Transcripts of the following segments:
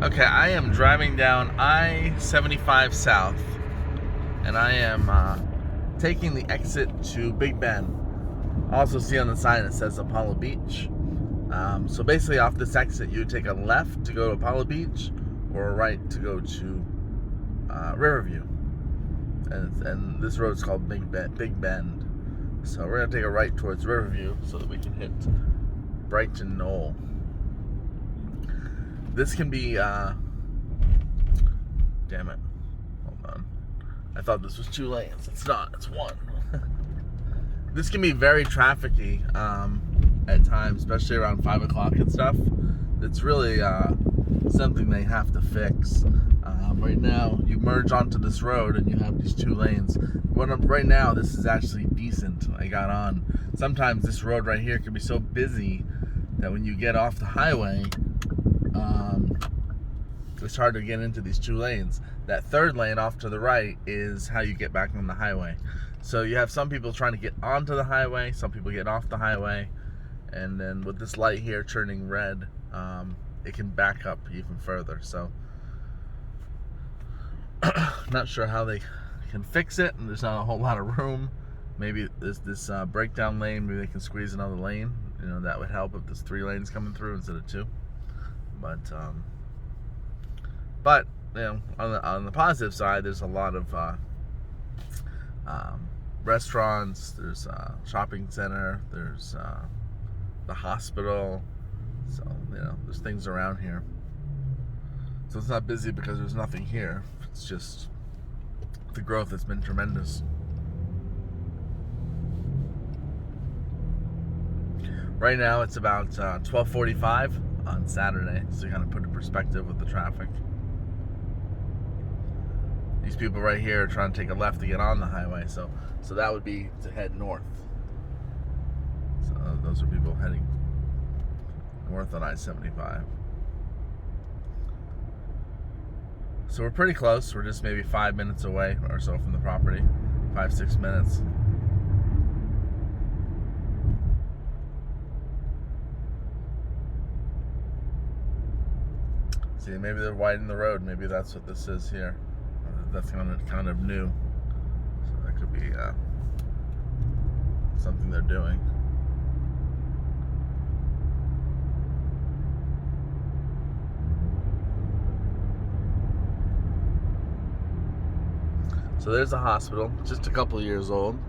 Okay, I am driving down I-75 South, and I am taking the exit to Big Bend. Also see on the sign it says Apollo Beach. So basically off this exit, you would take a left to go to Apollo Beach, or a right to go to Riverview. And this road is called Big Bend. So we're going to take a right towards Riverview so that we can hit Brighton Knoll. This can be, damn it, hold on. I thought this was 2 lanes. It's not, it's 1. This can be very trafficy at times, especially around 5 o'clock and stuff. It's really something they have to fix. Right now, you merge onto this road and you have these 2 lanes. Right now, this is actually decent. I got on. Sometimes this road right here can be so busy that when you get off the highway, it's hard to get into these 2 lanes. That 3rd lane off to the right is how you get back on the highway. So you have some people trying to get onto the highway, some people get off the highway, and then with this light here turning red, it can back up even further. So not sure how they can fix it, and there's not a whole lot of room. Maybe this breakdown lane, maybe they can squeeze another lane. You know, that would help if there's 3 lanes coming through instead of 2. But you know, on the positive side, there's a lot of restaurants. There's a shopping center. There's the hospital. So you know, there's things around here. So it's not busy because there's nothing here. It's just the growth has been tremendous. Right now it's about 12:45 on Saturday, so you kind of put in perspective with the traffic. These people right here are trying to take a left to get on the highway, so that would be to head north. So those are people heading north on I-75. So we're pretty close. We're just maybe 5 minutes away or so from the property. 5-6 minutes. See, maybe they're widening the road. Maybe that's what this is here. That's kind of new. So that could be something they're doing. So there's a hospital, just a couple years old.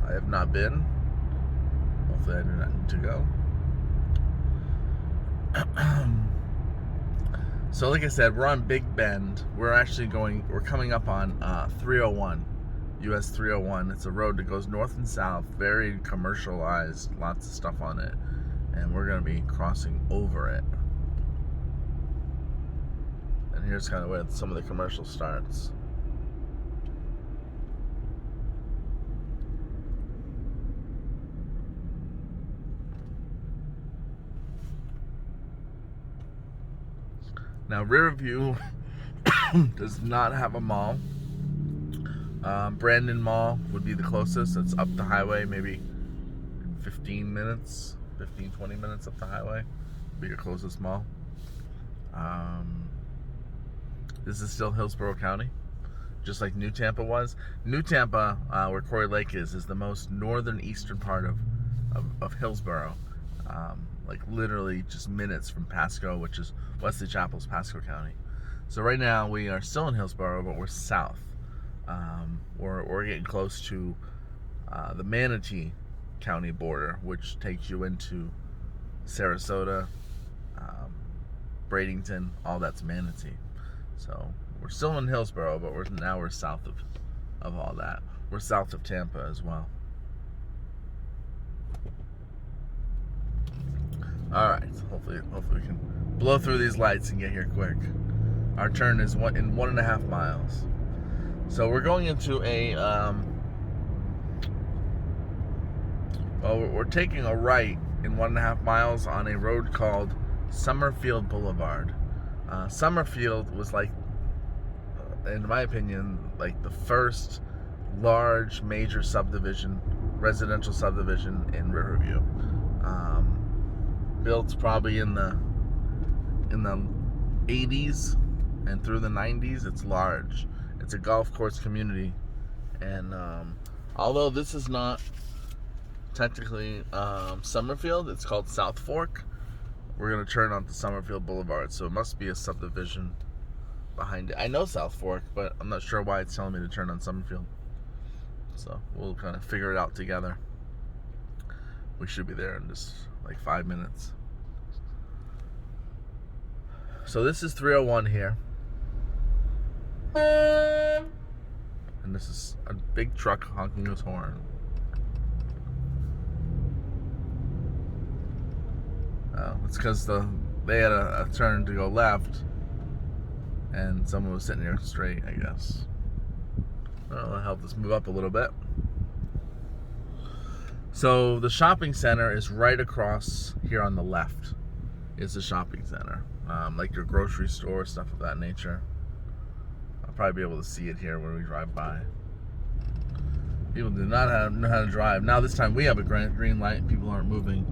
I have not been. Hopefully I do not need to go. So like I said, we're on Big Bend. We're coming up on 301, US 301. It's a road that goes north and south, very commercialized, lots of stuff on it. And we're gonna be crossing over it. And here's kind of where some of the commercial starts. Now, Riverview does not have a mall. Brandon Mall would be the closest. It's up the highway, maybe 20 minutes up the highway. Be your closest mall. This is still Hillsborough County, just like New Tampa was. New Tampa, where Quarry Lake is the most northern eastern part of Hillsborough. Like literally just minutes from Pasco, which is Wesley Chapel's Pasco County. So right now we are still in Hillsborough, but we're south. We're getting close to the Manatee County border, which takes you into Sarasota, Bradenton, all that's Manatee. So we're still in Hillsborough, but we're south of all that. We're south of Tampa as well. Alright, hopefully we can blow through these lights and get here quick. Our turn is in 1.5 miles. So we're going into we're taking a right in 1.5 miles on a road called Summerfield Boulevard. Summerfield was like, in my opinion, like the first large major residential subdivision in Riverview. Built probably in the 80s and through the 90s, it's large. It's a golf course community. And although this is not technically Summerfield, it's called South Fork. We're going to turn onto Summerfield Boulevard, so it must be a subdivision behind it. I know South Fork, but I'm not sure why it's telling me to turn on Summerfield. So we'll kind of figure it out together. We should be there in just like 5 minutes. So this is 301 here. And this is a big truck honking his horn. It's because they had a turn to go left, and someone was sitting here straight, I guess. Well, that helped us move up a little bit. So the shopping center is right across here on the left. Is the shopping center, like your grocery store, stuff of that nature. I'll probably be able to see it here when we drive by. People do not know how to drive. Now this time we have a green light. People aren't moving.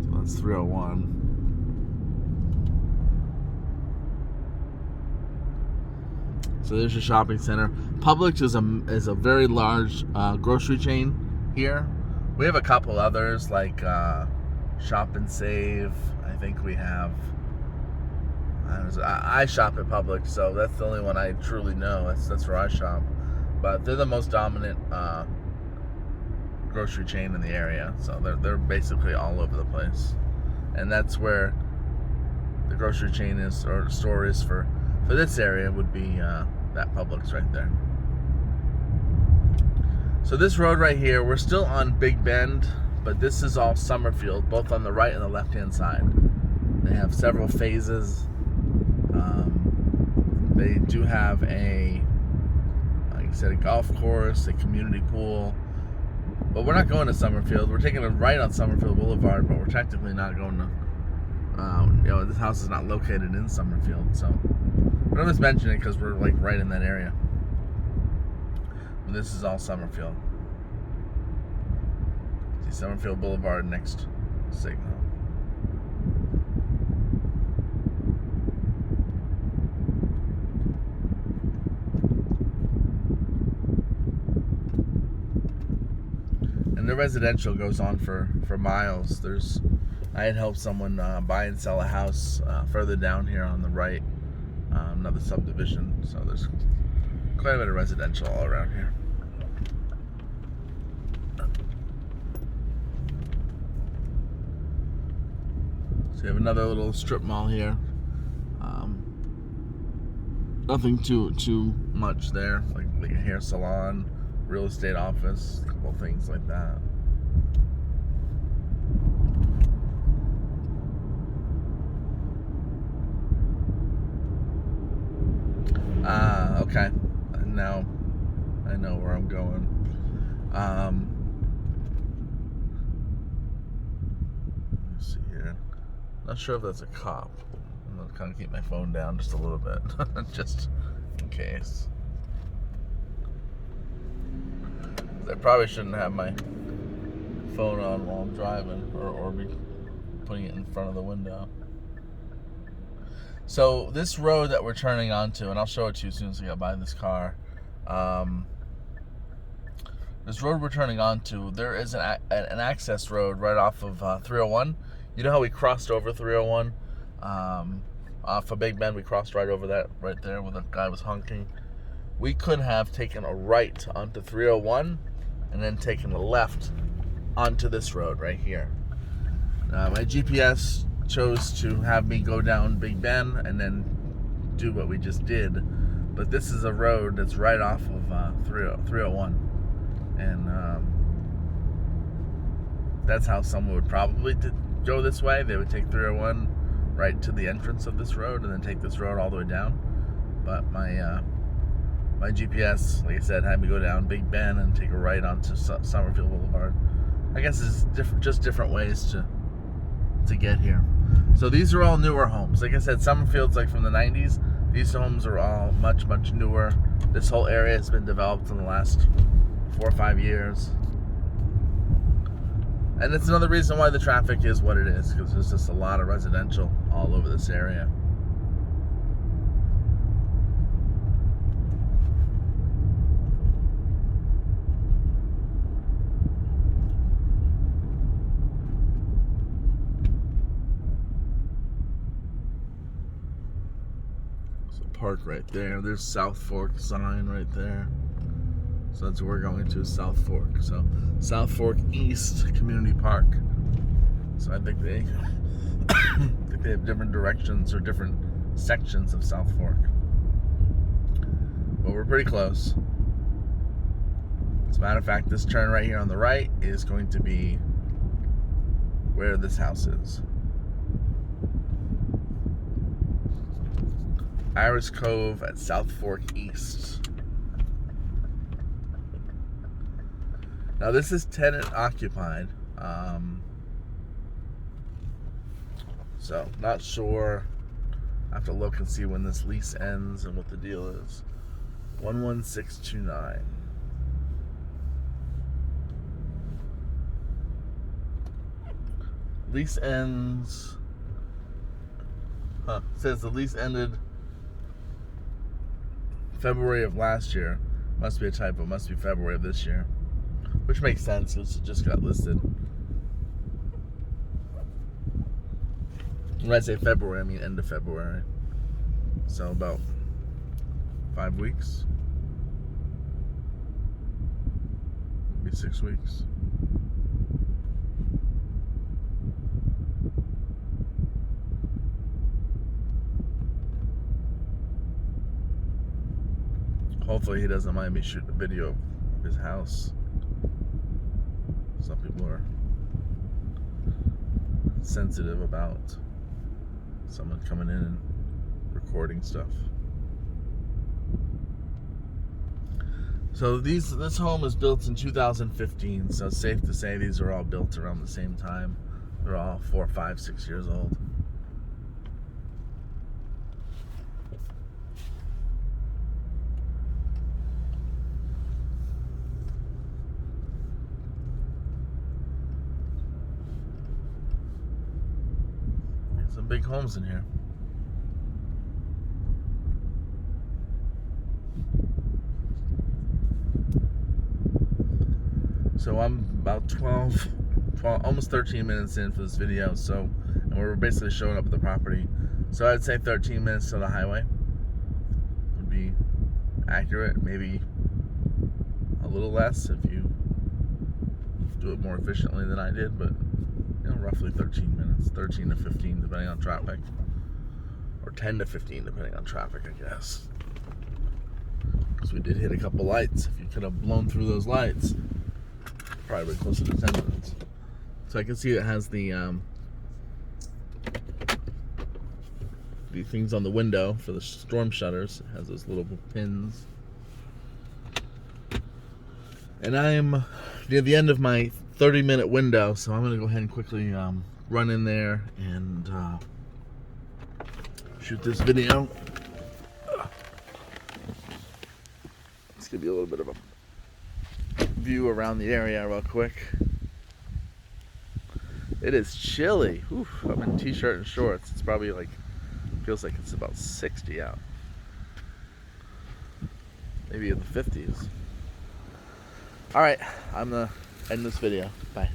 So that's 301. So there's your shopping center. Publix is a very large grocery chain here. We have a couple others like Shop and Save. I think we have. I shop at Publix, so that's the only one I truly know. That's where I shop. But they're the most dominant grocery chain in the area. So they're basically all over the place, and that's where the grocery chain is, or the store is for this area, would be that Publix right there. So this road right here, we're still on Big Bend, but this is all Summerfield, both on the right and the left-hand side. They have several phases. They do have like I said, a golf course, a community pool. But we're not going to Summerfield. We're taking a right on Summerfield Boulevard, but we're technically not going to, this house is not located in Summerfield, so. But I'm just mentioning it because we're like right in that area. And this is all Summerfield. See Summerfield Boulevard, next signal. And the residential goes on for miles. I had helped someone buy and sell a house further down here on the right. Another subdivision, so there's quite a bit of residential all around here. So you have another little strip mall here. Nothing too much there, like a hair salon, real estate office, a couple things like that. Okay. Now I know where I'm going. Let's see here. Not sure if that's a cop. I'm gonna kind of keep my phone down just a little bit, just in case. I probably shouldn't have my phone on while I'm driving, or be putting it in front of the window. So this road that we're turning onto, and I'll show it to you as soon as we get by this car. This road we're turning onto, there is an access road right off of 301. You know how we crossed over 301? Off of Big Bend, we crossed right over that right there where the guy was honking. We could have taken a right onto 301 and then taken a left onto this road right here. My GPS chose to have me go down Big Bend and then do what we just did, but this is a road that's right off of 301, and that's how someone would probably go this way. They would take 301 right to the entrance of this road and then take this road all the way down. But my GPS, like I said, had me go down Big Bend and take a right onto Summerfield Boulevard. I guess it's just different ways to get here. So these are all newer homes. Like I said, Summerfield's like from the 90s. These homes are all much newer. This whole area has been developed in the last 4 or 5 years. And it's another reason why the traffic is what it is, because there's just a lot of residential all over this area. So park right there. There's South Fork sign right there. So that's where we're going to, South Fork. So South Fork East Community Park. So I think they have different directions or different sections of South Fork. But we're pretty close. As a matter of fact, this turn right here on the right is going to be where this house is. Iris Cove at South Fork East. Now this is tenant occupied, so not sure. I have to look and see when this lease ends and what the deal is. 11629. Lease ends. It says the lease ended February of last year. Must be a typo. Must be February of this year. Which makes sense because it just got listed. When I say February, I mean end of February. So about 5 weeks. Maybe 6 weeks. Hopefully he doesn't mind me shooting a video of his house. Some people are sensitive about someone coming in and recording stuff. So this home was built in 2015, so it's safe to say these are all built around the same time. They're all 4, 5, 6 years old. Some big homes in here. So I'm about 12, almost 13 minutes in for this video. So, and we're basically showing up at the property. So I'd say 13 minutes to the highway would be accurate. Maybe a little less if you do it more efficiently than I did, but you know, roughly 13 minutes, 13 to 15 depending on traffic, or 10 to 15 depending on traffic, I guess. Because we did hit a couple lights. If you could have blown through those lights, probably closer to 10 minutes. So I can see it has the things on the window for the storm shutters. It has those little pins. And I am near the end of my 30-minute window, so I'm going to go ahead and quickly run in there and shoot this video. Let's give you a little bit of a view around the area real quick. It is chilly. Oof, I'm in t-shirt and shorts. It's probably like, feels like it's about 60 out. Maybe in the 50s. Alright, I'm gonna end this video. Bye.